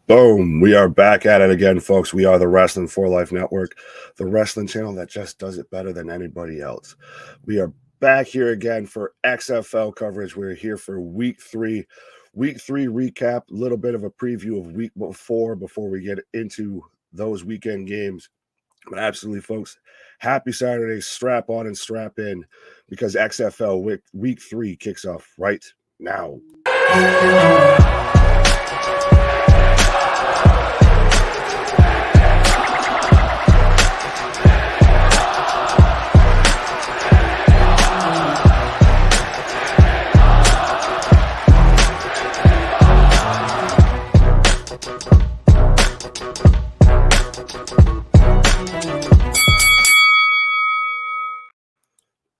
Boom. We are back at it again, folks. We are the Wrasslin for Life Network, the wrestling channel that just does it better than anybody else. We are back here again for XFL coverage. We're here for week three recap, a little bit of a preview of week before we get into those weekend games. But absolutely, folks, happy Saturday. Strap on and strap in because XFL week three kicks off right now.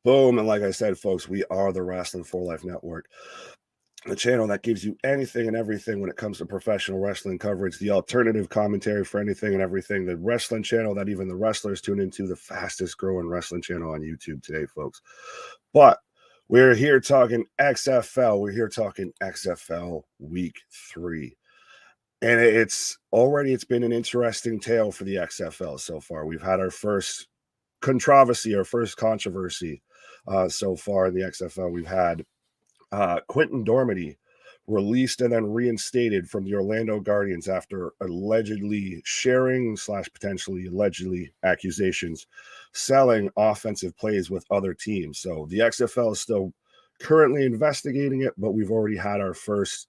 Boom. And like I said, folks, we are the Wrasslin for Life Network, the channel that gives you anything and everything when it comes to professional wrestling coverage, the alternative commentary for anything and everything, the wrestling channel that even the wrestlers tune into, the fastest growing wrestling channel on YouTube today, folks. But we're here talking XFL. We're here talking XFL week 3. And it's been an interesting tale for the XFL so far. We've had our first controversy, our first controversy so far in the XFL. We've had Quentin Dormady released and then reinstated from the Orlando Guardians after allegedly sharing / potentially allegedly accusations selling offensive plays with other teams. So the XFL is still currently investigating it, but we've already had our first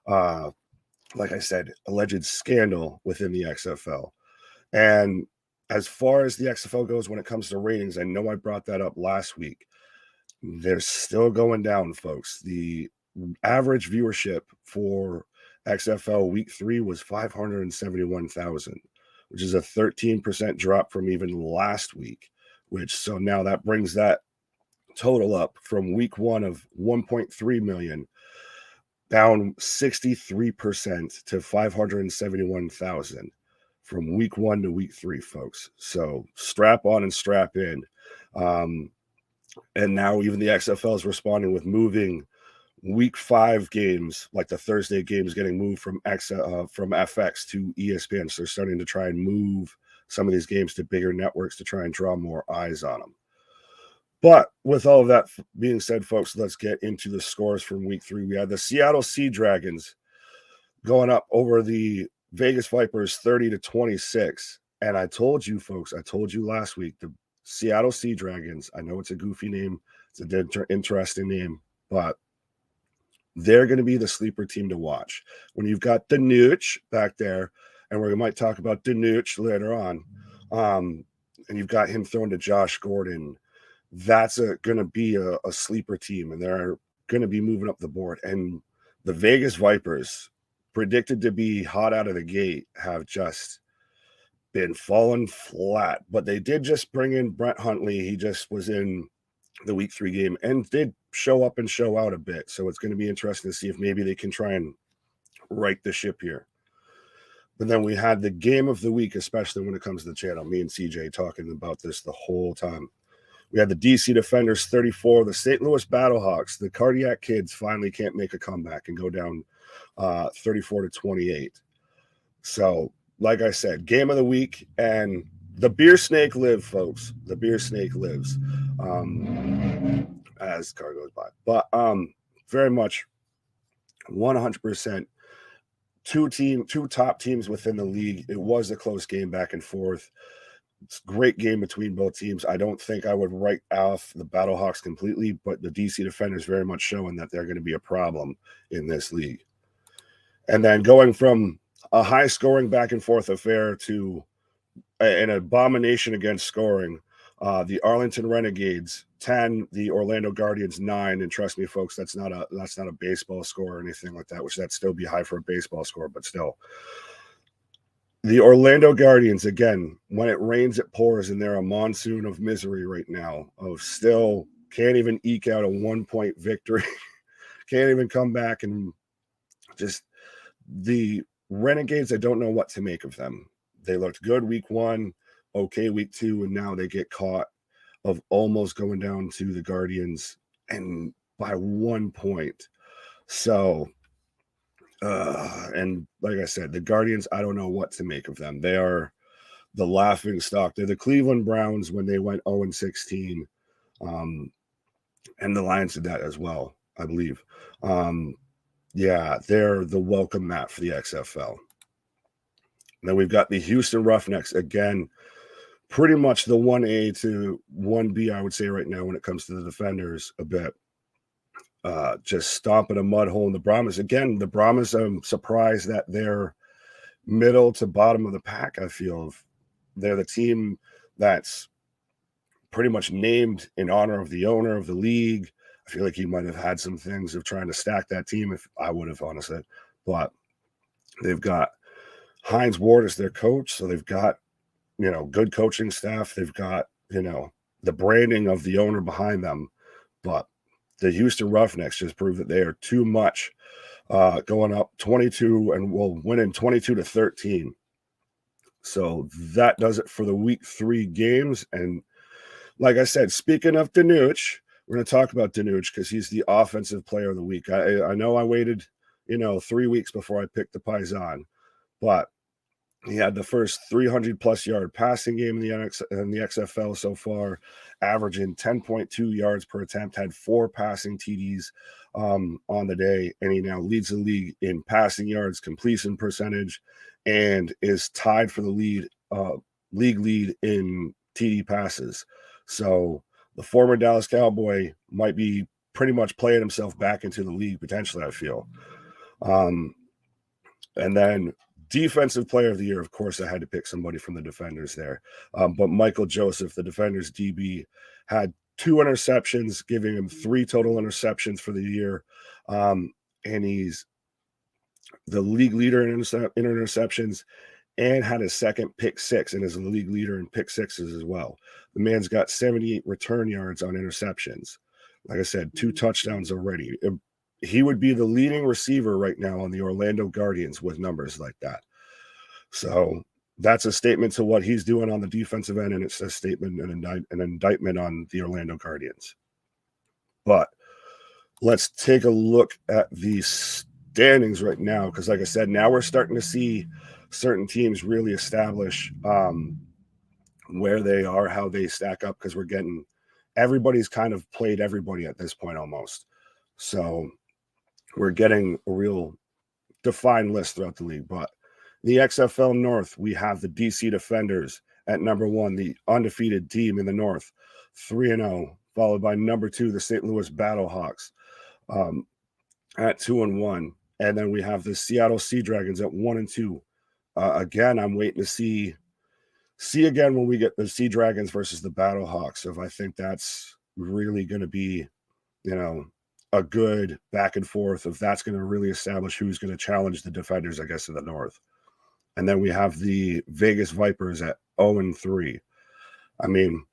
like I said, alleged scandal within the XFL. And as far as the XFL goes when it comes to ratings, I know I brought that up last week. They're still going down, folks. The average viewership for XFL week 3 was 571,000, which is a 13% drop from even last week, so now that brings that total up from week 1 of 1.3 million down 63% to 571,000 from week 1 to week 3, folks. So strap on and strap in. And now even the XFL is responding with moving week 5 games, like the Thursday games, getting moved from FX to ESPN. So they're starting to try and move some of these games to bigger networks to try and draw more eyes on them. But with all of that being said, folks, let's get into the scores from week 3. We had the Seattle Sea Dragons going up over the Vegas Vipers 30-26. And I told you, folks, last week, the Seattle Sea Dragons, I know it's a goofy name, it's an interesting name, but they're going to be the sleeper team to watch. When you've got Danuch back there, and we might talk about Danuch later on, and you've got him thrown to Josh Gordon, that's going to be a sleeper team, and they're going to be moving up the board. And the Vegas Vipers, predicted to be hot out of the gate, have just been falling flat. But they did just bring in Brett Huntley. He just was in the week 3 game and did show up and show out a bit. So it's going to be interesting to see if maybe they can try and right the ship here. But then we had the game of the week, especially when it comes to the channel. Me and CJ talking about this the whole time. We had the DC Defenders 34, the St. Louis Battlehawks. The Cardiac Kids finally can't make a comeback and go down 34-28. So, like I said, game of the week, and the beer snake lives, folks. The beer snake lives as the car goes by. But very much 100%. Two top teams within the league. It was a close game back and forth. It's a great game between both teams. I don't think I would write off the Battlehawks completely, but the DC Defenders very much showing that they're going to be a problem in this league. And then going from a high-scoring back-and-forth affair to an abomination against scoring, the Arlington Renegades 10, the Orlando Guardians 9, and trust me, folks, that's not a baseball score or anything like that, which that'd still be high for a baseball score, but still. The Orlando Guardians, again, when it rains, it pours, and they're a monsoon of misery right now, of still can't even eke out a 1-point victory, can't even come back, and just the Renegades, I don't know what to make of them. They looked good week 1, okay week 2, and now they get caught of almost going down to the Guardians and by 1 point. So And like I said, the Guardians, I don't know what to make of them. They are the laughing stock. They're the Cleveland Browns when they went 0-16. And the Lions did that as well, I believe. Yeah, they're the welcome mat for the XFL. Then we've got the Houston Roughnecks, again, pretty much the 1A to 1B, I would say right now when it comes to the defenders a bit. Just stomping a mud hole in the Brahmas. Again, the Brahmas, I'm surprised that they're middle to bottom of the pack, I feel. They're the team that's pretty much named in honor of the owner of the league. I feel like he might have had some things of trying to stack that team, if I would have, honestly. But they've got Hines Ward as their coach, so they've got, good coaching staff. They've got, the branding of the owner behind them. But the Houston Roughnecks just proved that they are too much, going up 22 and winning 22-13. So that does it for the week 3 games. And like I said, speaking of Danuch, we're going to talk about Danuch because he's the offensive player of the week. I know I waited, 3 weeks before I picked the Paisan, but he had the first 300-plus yard passing game in the XFL so far, averaging 10.2 yards per attempt, had 4 passing TDs on the day, and he now leads the league in passing yards, completion percentage, and is tied for the league lead in TD passes. So the former Dallas Cowboy might be pretty much playing himself back into the league potentially, I feel. And then defensive player of the year, of course, I had to pick somebody from the defenders there. But Michael Joseph, the defenders DB, had 2 interceptions, giving him 3 total interceptions for the year. And he's the league leader in interceptions and had his second pick 6 and is the league leader in pick 6s as well. The man's got 78 return yards on interceptions. Like I said, 2 touchdowns already. He would be the leading receiver right now on the Orlando Guardians with numbers like that. So that's a statement to what he's doing on the defensive end, and it's a statement, an indictment on the Orlando Guardians. But let's take a look at the standings right now, because like I said, now we're starting to see certain teams really establish where they are, how they stack up, because everybody's kind of played everybody at this point almost. So we're getting a real defined list throughout the league. But the XFL North, we have the DC Defenders at number 1, the undefeated team in the North, 3-0, followed by number 2, the St. Louis Battlehawks at 2-1. And then we have the Seattle Sea Dragons at 1-2. Again, I'm waiting to see again when we get the Sea Dragons versus the Battlehawks. If I think that's really going to be, a good back and forth, if that's going to really establish who's going to challenge the Defenders, I guess, in the North. And then we have the Vegas Vipers at 0-3. I mean,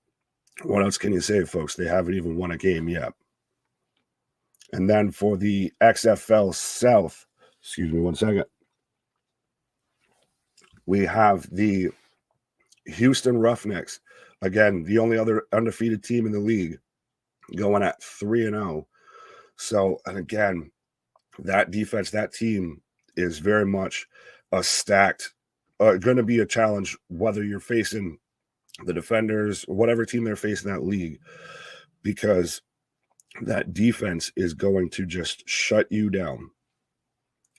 what else can you say, folks? They haven't even won a game yet. And then for the XFL South, excuse me one second, we have the Houston Roughnecks. Again, the only other undefeated team in the league, going at 3-0. So, and again, that defense, that team is very much a stacked, going to be a challenge, whether you're facing the Defenders, whatever team they're facing that league, because that defense is going to just shut you down.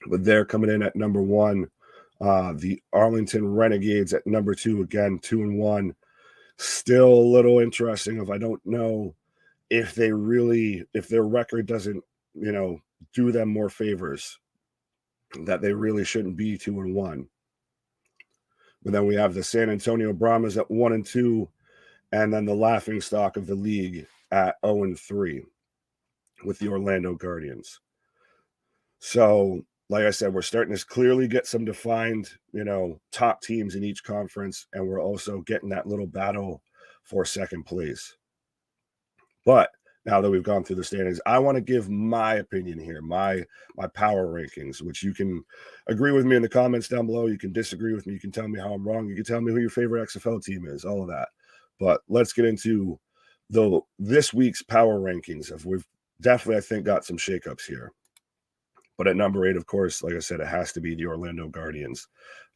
But they're coming in at number 1. The Arlington Renegades at number 2, again, 2-1. Still a little interesting I don't know if their record doesn't, do them more favors, that they really shouldn't be 2-1. But then we have the San Antonio Brahmas at 1-2, and then the laughing stock of the league at 0-3 with the Orlando Guardians. So, like I said, we're starting to clearly get some defined, top teams in each conference, and we're also getting that little battle for second place. But now that we've gone through the standings, I want to give my opinion here, my power rankings, which you can agree with me in the comments down below. You can disagree with me. You can tell me how I'm wrong. You can tell me who your favorite XFL team is, all of that. But let's get into this week's power rankings. We've definitely, I think, got some shakeups here. But at number 8, of course, like I said, it has to be the Orlando Guardians.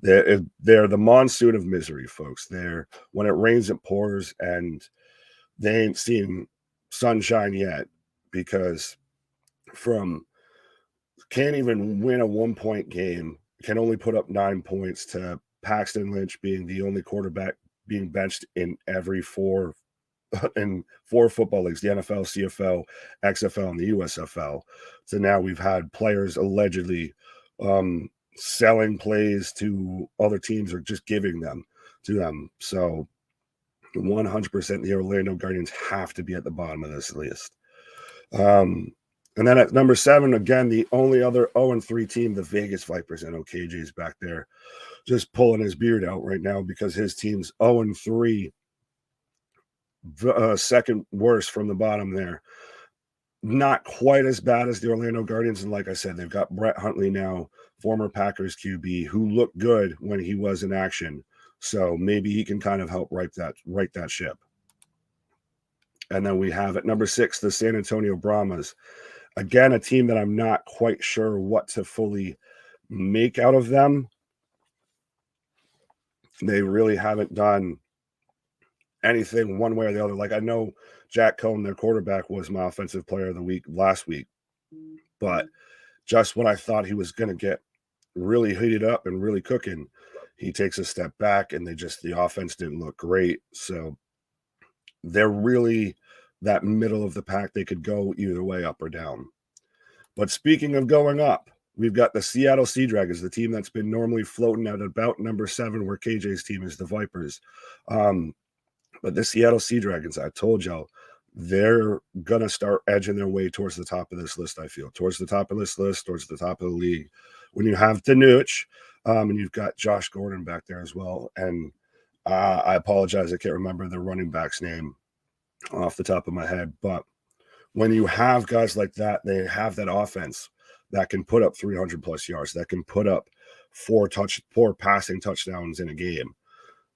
They're the monsoon of misery, folks. They're when it rains, it pours, and they ain't seen sunshine yet because from can't even win a 1-point game, can only put up 9 points to Paxton Lynch being the only quarterback being benched in every four football leagues, the NFL, CFL, XFL, and the USFL. So now we've had players allegedly selling plays to other teams or just giving them to them. So 100% the Orlando Guardians have to be at the bottom of this list. And then at number 7, again, the only other 0-3 team, the Vegas Vipers. I know KJ's back there just pulling his beard out right now because his team's 0-3, second worst from the bottom there. Not quite as bad as the Orlando Guardians. And like I said, they've got Brett Huntley now, former Packers QB, who looked good when he was in action. So maybe he can kind of help right that ship. And then we have at number 6, the San Antonio Brahmas. Again, a team that I'm not quite sure what to fully make out of them. They really haven't done anything one way or the other. Like I know Jack Cohn, their quarterback, was my offensive player of the week last week. But just when I thought he was going to get really heated up and really cooking, he takes a step back and the offense didn't look great. So they're really that middle of the pack. They could go either way, up or down. But speaking of going up, we've got the Seattle Sea Dragons, the team that's been normally floating at about number 7, where KJ's team is the Vipers. But the Seattle Sea Dragons, I told y'all, they're going to start edging their way towards the top of this list, I feel. Towards the top of this list, towards the top of the league. When you have Danuch, and you've got Josh Gordon back there as well. And I apologize, I can't remember the running back's name off the top of my head. But when you have guys like that, they have that offense that can put up 300-plus yards, that can put up 4 passing touchdowns in a game.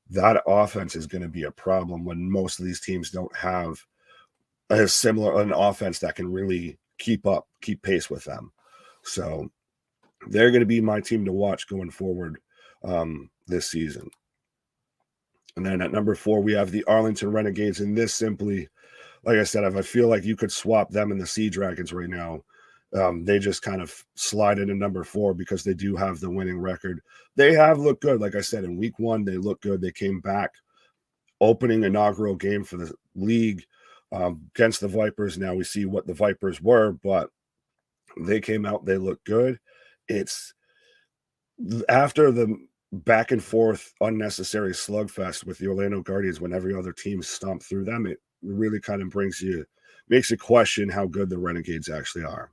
That offense is going to be a problem when most of these teams don't have an offense that can really keep pace with them. So they're going to be my team to watch going forward this season. And then at number 4, we have the Arlington Renegades. And this simply, like I said, I feel like you could swap them and the Sea Dragons right now. They just kind of slide into number 4 because they do have the winning record. They have looked good. Like I said, in week 1, they looked good. They came back, opening inaugural game for the league against the Vipers. Now we see what the Vipers were, but they came out, they looked good. It's after the back and forth unnecessary slugfest with the Orlando Guardians when every other team stomped through them, it really kind of makes you question how good the Renegades actually are.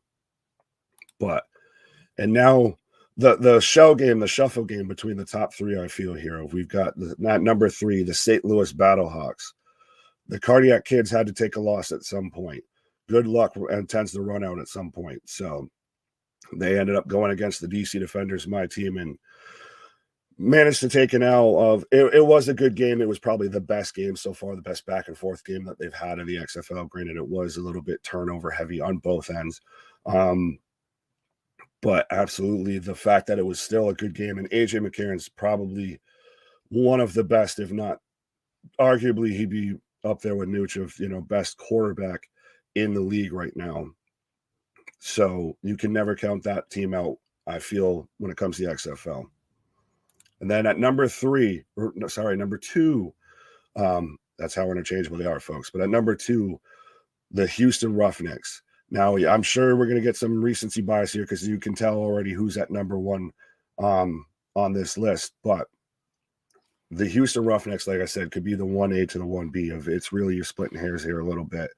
And now the shuffle game between the top 3, I feel here. We've got number 3, the St. Louis Battlehawks. The Cardiac Kids had to take a loss at some point. Good luck and tends to run out at some point. So they ended up going against the DC Defenders, my team, and managed to take an L of it was a good game. It was probably the best game so far, the best back and forth game that they've had in the XFL. Granted, it was a little bit turnover heavy on both ends. But absolutely the fact that it was still a good game, and AJ McCarron's probably one of the best, if not arguably he'd be up there with Nuch of, best quarterback in the league right now. So you can never count that team out, I feel, when it comes to the XFL. And then at number 2, that's how interchangeable they are, folks. But at number 2, the Houston Roughnecks. Now, I'm sure we're going to get some recency bias here because you can tell already who's at number 1 on this list. But the Houston Roughnecks, like I said, could be the 1A to the 1B of it's really you're splitting hairs here a little bit.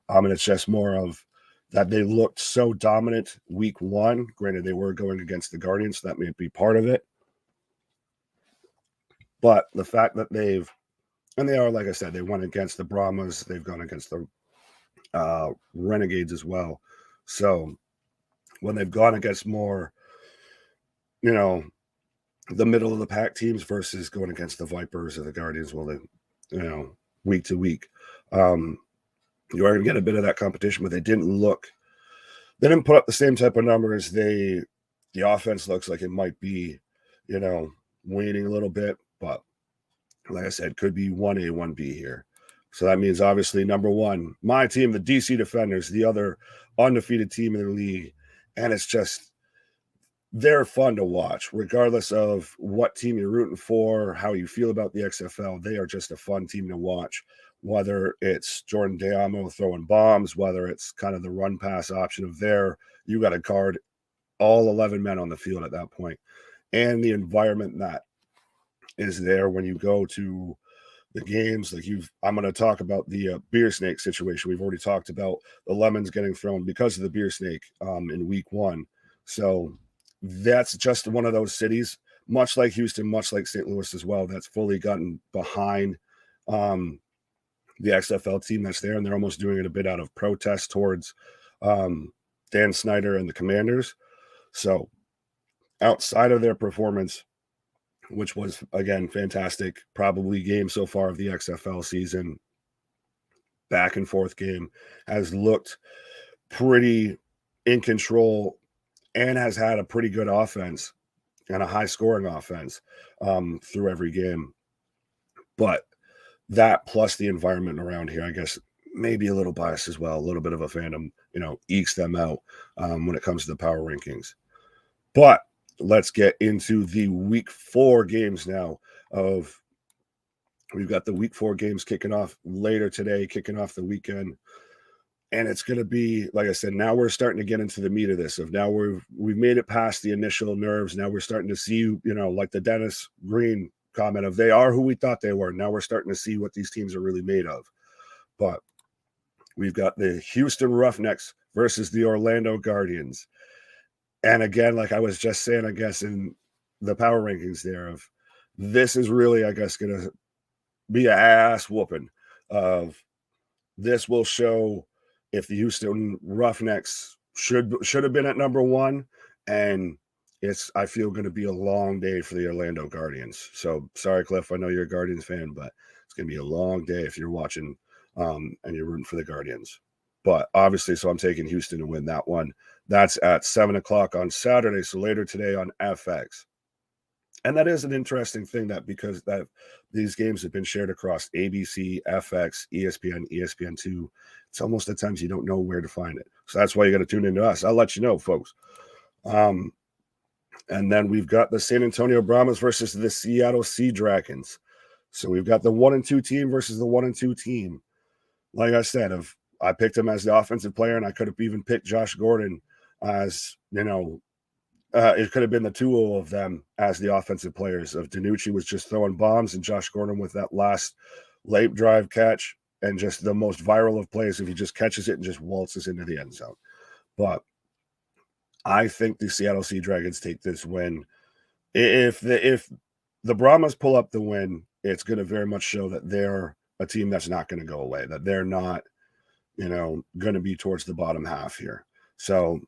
And it's just more of that they looked so dominant week 1. Granted, they were going against the Guardians, so that may be part of it. But the fact that they are, like I said, they went against the Brahmas. They've gone against the Renegades as well. So when they've gone against more, the middle of the pack teams versus going against the Vipers or the Guardians, week to week, you are going to get a bit of that competition, but they didn't look They didn't put up the same type of numbers. The offense looks like it might be, waning a little bit, but like I said, could be 1A, 1B here. So that means obviously number one, my team, the DC Defenders, the other undefeated team in the league. And it's just, they're fun to watch, regardless of what team you're rooting for, how you feel about the XFL. They are just a fun team to watch, whether it's Jordan Deamo throwing bombs, whether it's kind of the run pass option of you got to guard all 11 men on the field at that point, and the environment that is there when you go to the games. Like I'm going to talk about the beer snake situation. We've already talked about the lemons getting thrown because of the beer snake in week 1. So that's just one of those cities, much like Houston, much like St. Louis as well, that's fully gotten behind the XFL team that's there, and they're almost doing it a bit out of protest towards Dan Snyder and the Commanders. So outside of their performance, which was, again, fantastic, probably game so far of the XFL season, back and forth game, has looked pretty in control and has had a pretty good offense and a high scoring offense through every game. But that plus the environment around here, I guess, maybe a little biased as well, a little bit of a fandom, ekes them out when it comes to the power rankings. But let's get into the week 4 games now. We've got the week 4 games kicking off later today, kicking off the weekend. And it's going to be, like I said, now we're starting to get into the meat of this. Now we've made it past the initial nerves. Now we're starting to see, like the Dennis Green comment of they are who we thought they were. Now we're starting to see what these teams are really made of. But we've got the Houston Roughnecks versus the Orlando Guardians. And again, like I was just saying, I guess, in the power rankings there, of this is really, I guess, going to be an ass whooping. Of this will show if the Houston Roughnecks should have been at number 1, and it's, I feel, going to be a long day for the Orlando Guardians. So sorry, Cliff, I know you're a Guardians fan, but it's going to be a long day if you're watching and you're rooting for the Guardians. But obviously, so I'm taking Houston to win that one. That's at 7 o'clock on Saturday, so later today on FX. And that is an interesting thing, that because that these games have been shared across ABC, FX, ESPN, ESPN2. It's almost at times you don't know where to find it. So that's why you got to tune into us. I'll let you know, folks. And then we've got the San Antonio Brahmas versus the Seattle Sea Dragons. So we've got the 1-2 team versus the 1-2 team. Like I said, I picked him as the offensive player, and I could have even picked Josh Gordon as, it could have been the two of them as the offensive players. Of DiNucci was just throwing bombs, and Josh Gordon with that last late drive catch, and just the most viral of plays if he just catches it and just waltzes into the end zone. But I think the Seattle Sea Dragons take this win. If the Brahmas pull up the win, it's going to very much show that they're a team that's not going to go away, that they're not, going to be towards the bottom half here. So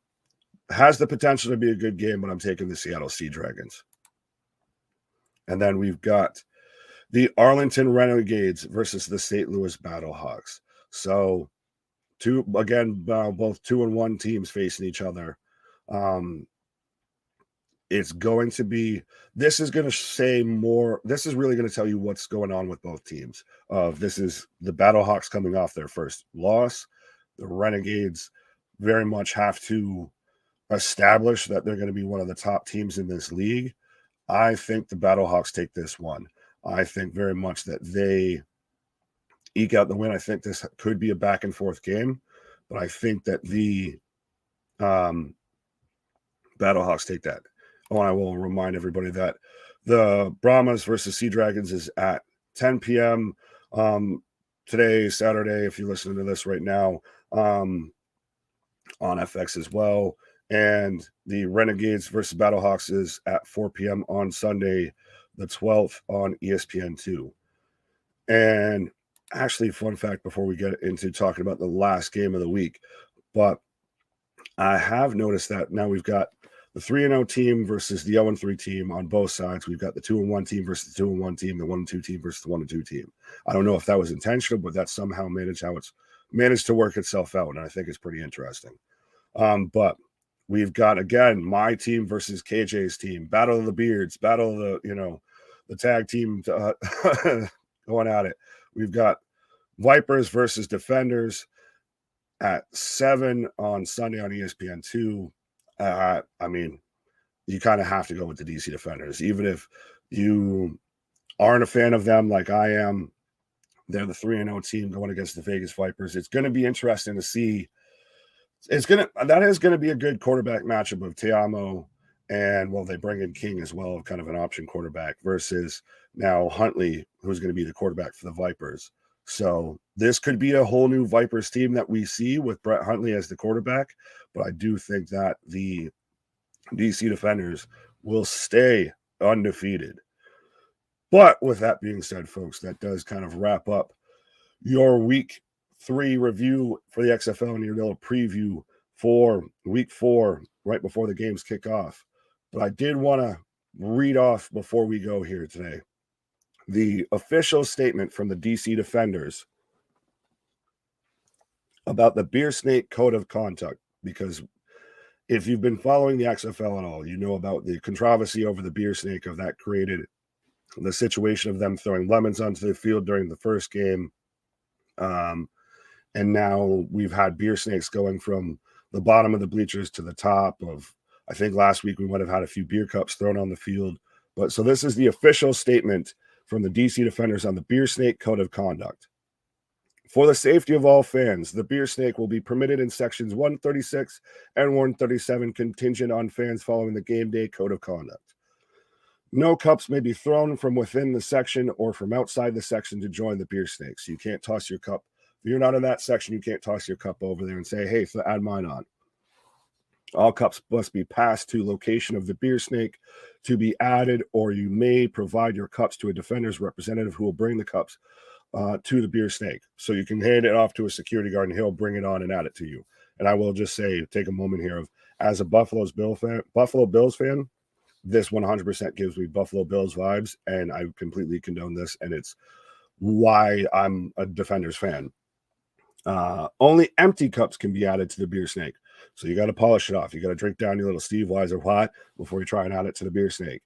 has the potential to be a good game, but I'm taking the Seattle Sea Dragons. And then we've got the Arlington Renegades versus the St. Louis Battlehawks. So both 2-1 teams facing each other. It's going to be, this is going to say more. This is really going to tell you what's going on with both teams. This is the Battlehawks coming off their first loss. The Renegades very much have to establish that they're going to be one of the top teams in this league. I think the Battlehawks take this one. I think very much that they eke out the win. I think this could be a back and forth game, but I think that the Battlehawks take that. Oh, and I will remind everybody that the Brahmas versus Sea Dragons is at 10 p.m. Today, Saturday, if you're listening to this right now, on FX as well. And the Renegades versus Battlehawks is at 4 p.m. on Sunday, the 12th on ESPN2. And actually, fun fact before we get into talking about the last game of the week, but I have noticed that now we've got the 3-0 team versus the 0-3 team on both sides. We've got the 2-1 team versus the 2-1 team, the 1-2 team versus the 1-2 team. I don't know if that was intentional, but that's somehow managed to work itself out, and I think it's pretty interesting. But we've got, again, my team versus KJ's team, battle of the beards, battle of the tag team going at it. We've got Vipers versus Defenders at 7 on Sunday on ESPN2. I mean, you kind of have to go with the DC Defenders. Even if you aren't a fan of them like I am, they're the 3-0 team going against the Vegas Vipers. It's going to be interesting to see. That is going to be a good quarterback matchup of Teamo and, well, they bring in King as well, kind of an option quarterback, versus now Huntley, who's going to be the quarterback for the Vipers. So this could be a whole new Vipers team that we see with Brett Huntley as the quarterback, but I do think that the DC Defenders will stay undefeated. But with that being said, folks, that does kind of wrap up your week 3 review for the XFL and your little preview for week 4 right before the games kick off. But I did want to read off before we go here today the official statement from the DC Defenders about the Beer Snake Code of Conduct, because if you've been following the XFL at all, you know about the controversy over the Beer Snake of that created the situation of them throwing lemons onto the field during the first game. And now we've had beer snakes going from the bottom of the bleachers to the top of, I think last week we might have had a few beer cups thrown on the field. But so this is the official statement from the DC Defenders on the Beer Snake Code of Conduct. For the safety of all fans, the beer snake will be permitted in sections 136 and 137, contingent on fans following the game day code of conduct. No cups may be thrown from within the section or from outside the section to join the beer snake. So you can't toss your cup. If you're not in that section, you can't toss your cup over there and say, hey, add mine on. All cups must be passed to location of the beer snake to be added, or you may provide your cups to a defender's representative who will bring the cups to the beer snake. So you can hand it off to a security guard and he'll bring it on and add it to you. And I will just say, take a moment here of, as a Buffalo Bills fan, this 100% gives me Buffalo Bills vibes, and I completely condone this, and it's why I'm a Defenders fan. Only empty cups can be added to the beer snake. So you got to polish it off. You got to drink down your little Steve Weiser White before you try and add it to the beer snake.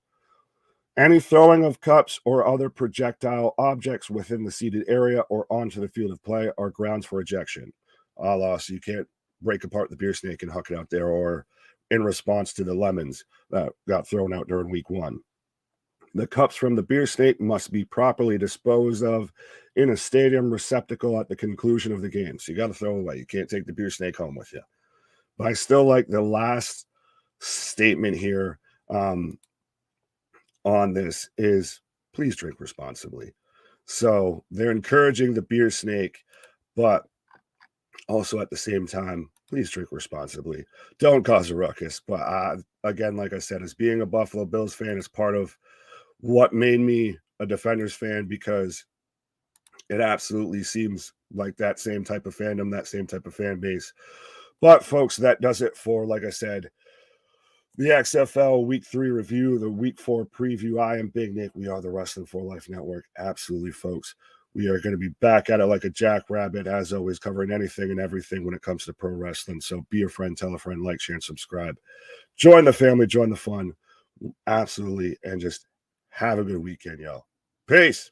Any throwing of cups or other projectile objects within the seated area or onto the field of play are grounds for ejection. So you can't break apart the beer snake and huck it out there, or in response to the lemons that got thrown out during week 1. The cups from the beer snake must be properly disposed of in a stadium receptacle at the conclusion of the game. So you got to throw away. You can't take the beer snake home with you. But I still like the last statement here on this is, please drink responsibly. So they're encouraging the beer snake, but also at the same time, please drink responsibly. Don't cause a ruckus. But again, like I said, as being a Buffalo Bills fan is part of what made me a Defenders fan, because it absolutely seems like that same type of fandom, that same type of fan base. But folks, that does it for, like I said, the XFL Week 3 review, the Week 4 preview. I am Big Nick. We are the Wrasslin for Life Network. Absolutely, folks. We are going to be back at it like a jackrabbit, as always, covering anything and everything when it comes to pro wrestling. So be a friend, tell a friend, like, share, and subscribe. Join the family, join the fun. Absolutely. And just have a good weekend, y'all. Peace.